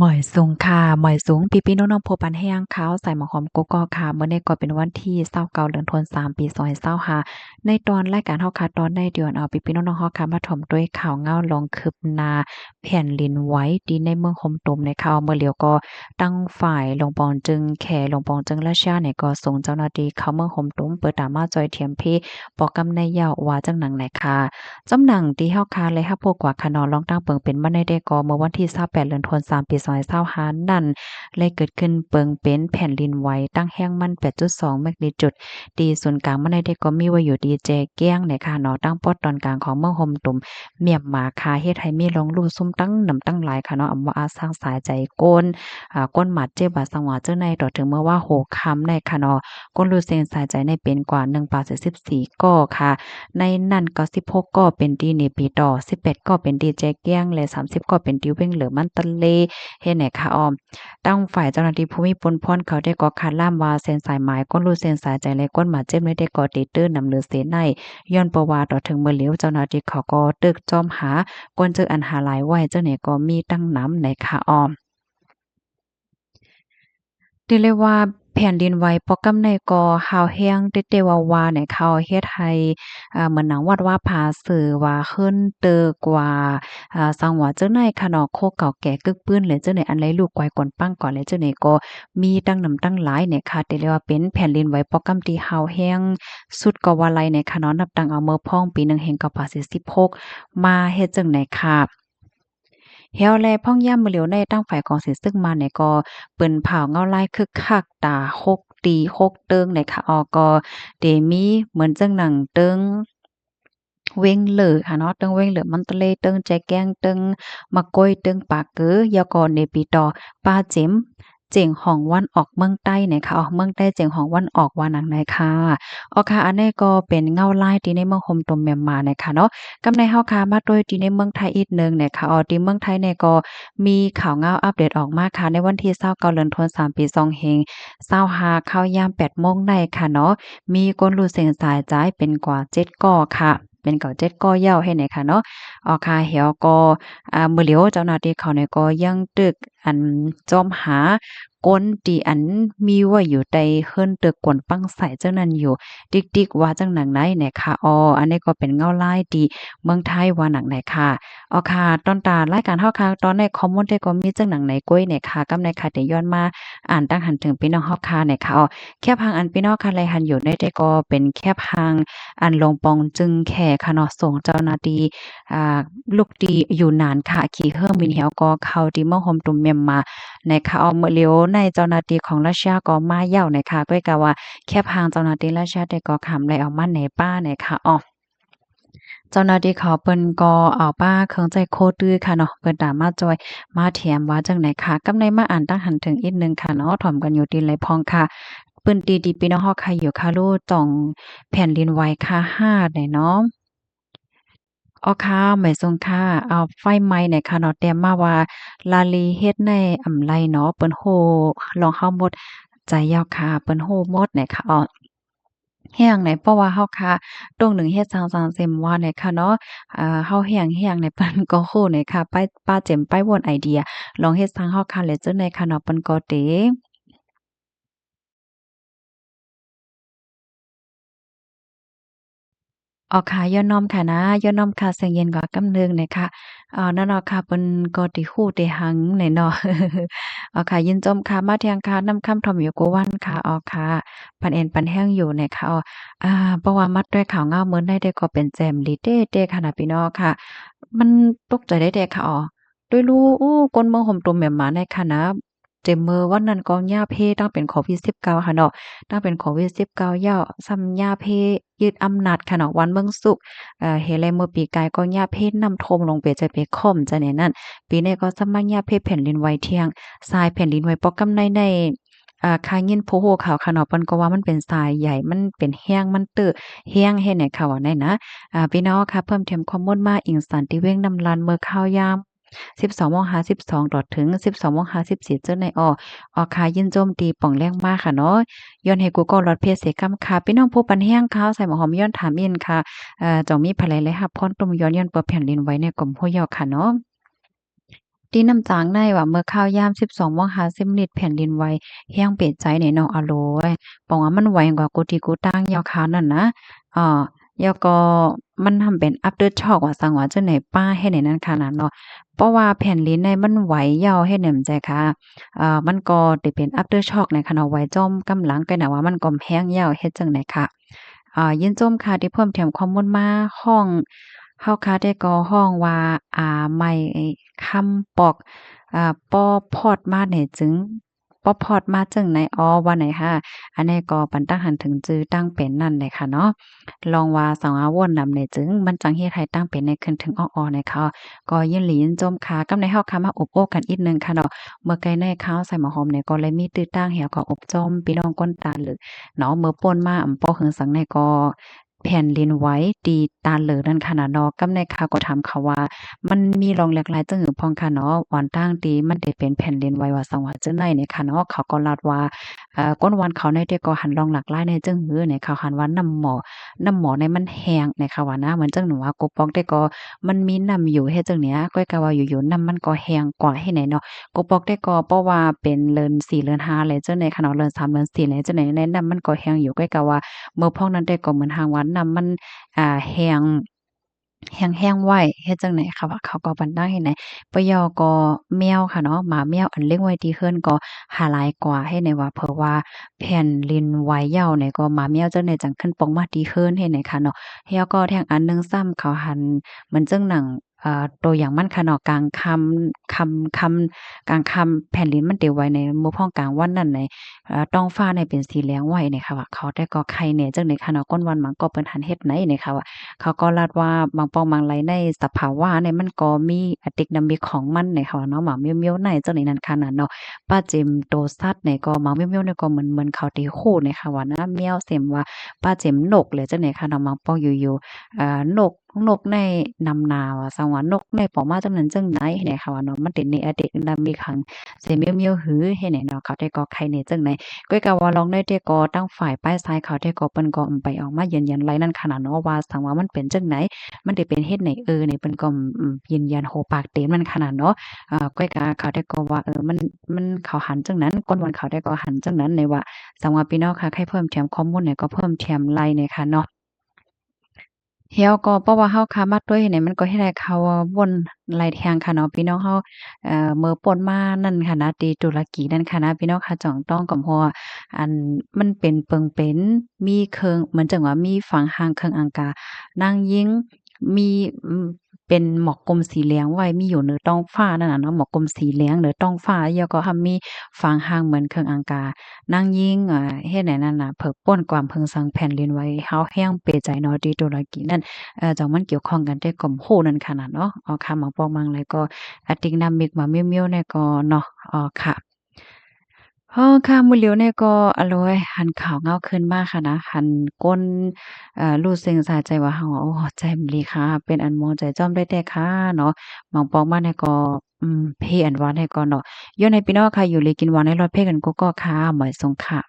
หมอยสูงค่ะหมอยสูงพี่ๆน้องๆโพปันแห้งขาวใส่หมอหอมโกกอค่ะมื้อนี้ก็เป็นวันที่29เดือนธันวาคมปี2025ในตอนรายการเฮาค่ะตอนในเดือนเอาพี่ๆน้องๆเฮาค่ะมาถ่อมด้วยข่าวเงาลองคืบหน้าแผ่นดินไหวที่ในเมืองคมตุมในข่าวเมื่อเลียวก็ตั้งฝ่ายลงปองจึงแขลงปองจึงราชาเนี่ยก็ส่งเจ้าหน้าที่เข้าเมืองคมตุมเปิดตามมาจอยเทียมเพปอกำในยาวว่าจังหนังไหนค่ะ จำหนังที่เฮาคาเลยฮับพวกกว่าคะนอลองตั้งเปิงเป็นมาในได้ก็เมื่อวันที่28เดือนธันวาคมปี2025นั่นเลยเกิดขึ้นเปิงเป็นแผ่นดินไหวตั้งแห้งมัน 8.2 แมกนิจูดตีศูนย์กลางมาในได้ก็มีไว้อยู่ดีเจแก้งในค่ะเนาะตั้งปอดตอนกลางของเมืองฮมตุ่มเมียมมาคาเฮ็ดให้มีลองลู่ซุ่มตั้งนำตั้งหลายค่ะเนาะอำว่าอาสร้างสายใจโกนก้นหมัดเจ็บบาดสังวาเจ้าในต่อถึงเมื่อว่าโหคำในค่ะเนาะก้นรูเซนสายใจในเป็นกว่า1.14ก้อค่ะ ในนั้นก็16ก็เป็นดีเนปีต่อ18ก็เป็นดีแจเกี้ยงและ30ก็เป็นดิวเว้งเหลือมันตะเลเฮ็ดไหนคะออมตั้งฝ่ายเจ้าหน้าที่ภูมิพลพรเขาได้ก็คาดล่ามว่าเส้นสายหมายก้นรูเส้นสายใจและก้นหมาเจ็บไม่ได้ก่อติดตื้อนำเลือเสในย้อนประวาต่อถึงเมื่อเหลียวเจ้าหน้าที่เขาก็ตึกจอมหาก้นเจออันหาหลายไว้เจ้าเนี่ยก็มีตั้งน้ำในคะออม ติเลยว่าแผ่นดินไหวปอกำในก็ฮาวแฮงเตเตวาวาเนี่ยเขาเฮ็ดให้เหมือนหนังวัดว่าผาสื่อว่าขึ้นเตอกว่าสังว่าเจ้าไหนคะเนาะโคเก่าแก่กึกปื้นเลยเจ้าไหนอันไรลูกไกวก่อนปั้งก่อนเลยเจ้าไหนก็มีตั้งนำตั้งหลายเนี่ยค่ะติเลยว่าเป็นแผ่นดินไหวปอกำที่ฮาวแฮงสุดก็ว่าไหลเนี่ยค่ะเนาะนับตั้งเอาเมื่อพ้องปี1946มาเฮ็ดจังไหนค่ะเฮียวแลพ่องย่ำมื้อเหลียวในตั้งฝ่ายกองสินซึ่งมาเนี่ยก็เปิ้นเผาเงาลายคึกคักตาฮกตีฮกเติงในค่ะก็เตมีเหมือนจังหนังเติงเว้งเหล่อค่ะเนาะเติงเว้งเหล่อมันตะเลเติงแจแกงเติงมะก้อยเติงปากเก๋อยอก็เนปิดอป้าเจ็มเจียงของวันออกเมืองใต้เนี่ยค่ะออกเมืองใต้เจียงของวันออกว่าหนังไหนค่ะค่ะอันนี้ก็เป็นเงาลายที่ในเมืองโฮมตมเมียนมาเนี่ยเนาะ กำในเฮาค่ะมาโดยที่ในเมืองไทยอีกหนึ่งเนี่ยค่ะที่เมืองไทยเนี่ยก็มีข่าวเงาอัปเดตออกมาค่ะในวันที่29เดือนธันวาคมปี25เข้ายาม8โมงได้ค่ะเนาะมีคนรู้เส้นสายจ่ายเป็นกว่า7ก้อค่ะเป็นเก่า7ก้อยาวให้ไหนค่ะเนาะค่ะเหี่ยวก็มื้อเหลียวเจ้าหน้าที่เขาเนี่ยก็ยังตึกอันจอมหาก้นที่อันมีไว้อยู่ใต้เฮิรนตึกกวนปังใส่เจ้านั้นอยู่ ติ๊กๆว่าจังหนังไหนเนี่ยค่ะอันนี้ก็เป็นเงาลายที่เมืองไทยว่าหนังไหนค่ะค่ะตอนตารายการเฮาค่ะตอนในคอมเมนต์ก็มีจังหนังไหนก้วยเนี่ยค่ะกำในค่ะได้ย้อนมาอ่านตั้งหันถึงพี่น้องเฮาค่ะเนี่ยค่ะแค่พังอันพี่น้องค่ะไลหันอยู่ในแต่ก็เป็นแค่พังอันลงปองจึงแค่ค่ะเนาะส่งเจ้าหน้าที่ลูกดีอยู่นานค่ะขี่เครื่องบินเหี่ยวก็เข้าที่เมืองโฮมตุ่มเมียนมาในค่ะเมื่อเร็วในเจ้าหน้าที่ของรัสเซียก็มาเย้าในค่ะก้วยกะว่า แค่พางเจ้าหน้าที่ราชได้ก็ขำไลออกมาในป้าเนี่ยค่ะเจ้าหน้าที่เขาเปิ้นก็เอาป้าเครื่องใจโคตื้อค่ะเนาะเปิ้นตามมาจอยมาแถมว่าจังไหนค่ะกำในมาอ่านตั้งหันถึงอีกหนึ่งค่ะเนาะถ่อมกันอยู่ดีไรพองค่ะเปิ้นตีดีพี่น้องเฮาค่ะอยู่ค่ะลูกจ่องแผ่นดินไหวค่ะ5ได้เนาะค่ะหมายทรงค่ะไฟไหม้เนี่ยค่ะเนาะแต้มมาว่าลาลีเฮ็ดในอำไลเนาะเปิ้นโ้ลองเฮาหมดใจยาวค่ะเปิ้นโ้หมดเนี่ยค่ะแห้งไหนเพราะว่าเฮาค่ะตรงหนึ่งเฮ็ดจั่งๆเซ็มว่าเนี่ยค่ะเนาะเฮาแห้งเนี่ยเปิ้นก็โค้เนี่ยค่ะไปป้าเจ็มไปวนไอเดียลองเฮ็ดจั่งเฮาค่ะแล้วจั่งใดค่ะเนาะเปิ้นก็เตค่ะย้อนน้อมค่ะนะย้อนน้อมค่ะเสียงเย็นกว่ากำเนิงเนี่ยค่ะนั่นเนาะค่ะเปิ้นก็ติฮู้ติหังเนี่ยเนาะค่ะยินจมค่ะมาเที่ยงค่ะนำคำถ่อมอยู่กูวันค่ะค่ะปันเอ็นปันแห้งอยู่เนี่ยค่ะอ่าเพราะว่ามัดด้วยข่าวเงามื้อใดได้ก็เป็นแจ่มลิเต้เต้ค่ะนะพี่น้องค่ะมันตกใจได้แต่ค่ะด้วยรู้คนเมืองห่มตุ่มแหม่มหมาในค่ะนะเจ็มมือวันนั้นก็ย่าเพตั้งเป็นโควิด19ค่ะเนาะ ถ้าเป็นโควิด19ย่อซ้ำยาเพยึดอำนาจค่ะเนาะวันเบิ่งสุกเฮาแลเมื่อปีกายก็ยาเพนำโทมลงไปจะไปค่อมจะแน่นั่นปีนี้ก็ซ้ำมายาเพแผ่นดินไหวเที่ยงทรายแผ่นดินไหวปอกกำในคายินโพโฮขาวค่ะเนาะเพิ่นก็ว่ามันเป็นทรายใหญ่มันเป็นแห้งมันเตื้อแห้งเฮ็ดให้เขาว่าได้นะพี่น้องค่ะเพิ่มเติมข้อมูลมาอิงสันติเวงนำลานเมื่อข้าวยาม12:52ถึง12:54เจ้าในค่ะยินโจมตีป่องแรงมากค่ะเนาะ ย้อนให้กูก็ลดเพศเสกำค่ะพี่น้องผู้ปันแห้งข้าวใส่หมอหอมย้อนถามอินค่ะเจ้ามีไผลและรับพรตุ่มย้อนเปอแผ่นดินไหวในกลมห้วยยอค่ะเนาะ ตีน้ำจางในว่าเมื่อข้าวยาม12:50แผ่นดินไหวแรงเปะใจเนี่ยเนาะอะโหลยปองว่ามันไหวกว่ากูติกูตังยาวคาวนั่นนะอ่แล้วก็มันทำเป็น after shock ว่าซังว่าจังไหนป้าเฮ็ดให้นั้นขนาดเนาะเพราะว่าแผ่นดินในมันไหวยาวเฮ็ดให้มันใจค่ะมันก็ได้เป็น after shock ในขณะไหวจ้อมกำลังก็น่ะว่ามันก็แรงยาวเฮ็ดจังได๋ค่ะยินจมค่ะที่เพิ่มเติมข้อมูลมาห้องเฮาค่ะได้ก็ห้องว่าไม้คำปอกป้อพอดมาเนี่ยจึงป้อพอดมาจึงไหนอ๋อว่าไหนค่ะอันนี้ก็ปันตั้งหันถึงจื้อตั้งเป็นนั่นเลยค่ะเนาะลองว่าสังอาวนนำเนี่ยจึงมันจังเฮ็ดให้ตั้งเป็นในขึ้นถึงอ้อๆเนี่ยค่ะก็ยินหลียินจมค่ะกับในเฮาค่ะมาอบโอ้กันอีกหนึ่งค่ะเนาะเมื่อไกลในข้าวใส่หมอหอมเนี่ยก็เลยมีตื้อตั้งแหวก็อบจอมพี่น้องก้นตาลหรือเนาะเมื่อป่นมาป้อหึงสังในก็แผ่นดินไหวตีตาเหลือนั่นค่ะนะเนาะกับในข่าวก็ถามเขาว่ามันมีรองแหลกหลายจังหือพองค่ะเนาะวันตั้งตีมันได้เป็นแผ่นดินไหวว่าสังว่าจังได๋เนี่ยค่ะเนาะเขาก็ลาดว่าก้นวันเขาในเดก็หันรองหลักหลายในจังหือเนี่ยเขาหันว่าน้ำหมอในมันแห้งในค่ะว่านะเหมือนจังหนูว่ากปอกได้ก็มันมีน้ำอยู่เฮ็ดจังเนี้ยก้อยก็ว่าอยู่ๆน้ำมันก็แห้งกว่าให้ไหนเนาะกปอกได้ก็เพราะว่าเป็นเลิน4เลิน5เลยจังได๋ค่ะเนาะเลิน3เลิน4เลยจังได๋ในน้ำมันก็แห้งอยู่ก้อยก็ว่าเมื่อพอกนั้นได้ก็เหมือนหางว่าน้ำมันแห้ง แห้งๆไว้เฮ็ดจั่งใดค่ะว่าเขาก็บันดาเฮ็ดไหนปะยอก็แมวค่ะเนาะหมาแมวอันเลี้ยงไว้ที่เฮือนก็หาหลายกว่าเฮ็ดให้ว่าเพราะว่าแผ่นดินไหวยาวเนี่ยก็หมาแมวจั่งใดจังขึ้นปองมาที่เฮือนเฮ็ดให้ค่ะเนาะแล้วก็แถงอันหนึ่งซ้ำเขาหันเหมือนจั่งหนังตัวอย่างมันค่ะเนาะกลางค่ำแผ่นดินมันเตไหวในมื้อพร้องกลางวันนั้นในท้องฟ้าเนี่ยเป็นสีเหลืองไว้เนี่ยค่ะว่าเขาแต่ก็ไข่แหน่จั่งใดค่ะเนาะก้นวันมันก็เปิ้นหันเฮ็ดไหนเนี่ยค่ะว่า เขาก็ลาดว่าบางปองบางไรในสภาวะเนี่ยมันก็มีdinámic ของมันเนี่ยค่ะเนาะหมาเมียวๆในจังนี้นั่นค่ะน่ะเนาะป้าเจิมโตสัตว์เนี่ยก็หมาเมียวๆเนี่ยก็เหมือนเขาตีคู่เนี่ยค่ะว่านะแมวเสียมว่าป้าเจิมนกเลยจังไหนค่ะเนาะบางปองอยู่ๆนกในนำนาว่าสังว่านกในปอมาจังนั้นจังไหนเนี่ยค่ะว่าเนาะมันเป็นในdinámic ขังเสียเมียวๆหือเฮ็ดให้เนาะเขาได้ก็ใครเนี่ยจังไหน ก้อยกะว่าลองได้เดก็ตั้งฝ่ายป้ายซ้ายเขาได้ก็เปิ้นก็ไปออกมายืนยันไว้นั่นขนาดเนาะว่าสังว่ามันเป็นจังไหนมันได้เป็นเฮ็ดไหนนี่เปิ้นก็ยืนยันโหปากเต็มนั่นขนาดเนาะก้อยกะเขาได้ก็ว่ามันเขาหันจังนั้นก้นวันเขาได้ก็หันจังนั้นในว่าสังว่าพี่น้องค่ะใครเพิ่มเติมข้อมูลเนี่ยก็เพิ่มเติมไลน์เนี่ยค่ะเนาะ เฮียวก็เพราะว่าเฮาค้ามาด้วยเนี่ยมันก็เฮ็ดให้เขาวนหลายแทงค่ะเนาะพี่น้องเฮามื้อป่นมานั่นค่ะนะตีตุรกีนั่นค่ะนะพี่น้องค่ะจ่องต้องกับหัวอันมันเป็นเปิงเป็นมีเคิงเหมือนจังว่ามีฝังหางเครื่องอังกานางยิงมีเป็นหมอกกลมสีเหลืองไว้มีอยู่เหนือท้องฟ้านั่นน่ะเนาะหมอกกลมสีเหลืองเหนือท้องฟ้าแล้วก็มีฝังหางเหมือนเครื่องอังกา นางยิ่งเฮ็ดให้นั่นน่ะเพิกป่นความเพิงสังแผ่นดินไหวเฮาแรงเปใจเนาะที่ตุรกีนั่นจังมันเกี่ยวข้องกันแต่ก็โ้นั่นขนาดเนาะค่ะหมางปองมังเลยก็ติกนามิกมาเมียวๆเนี่ยก็เนาะค่ะค่ะมื้อเหลียวเนี่ยก็อร่อยหันข้าวเหงาขึ้นมาค่ะนะหันก้นรู้สึกสะใจว่าเฮาโอ้ใจมะลีค่ะเป็นอันมอใจจ้อมได้แต่ค่ะเนาะหมางปองมาเนี่ยก็เพอันว่าเนี่ยก็เนาะย้อนให้พี่น้องค่ะอยู่เลยกินหวานให้รอดเพกันกกอกค่ะหมายสงค่ะ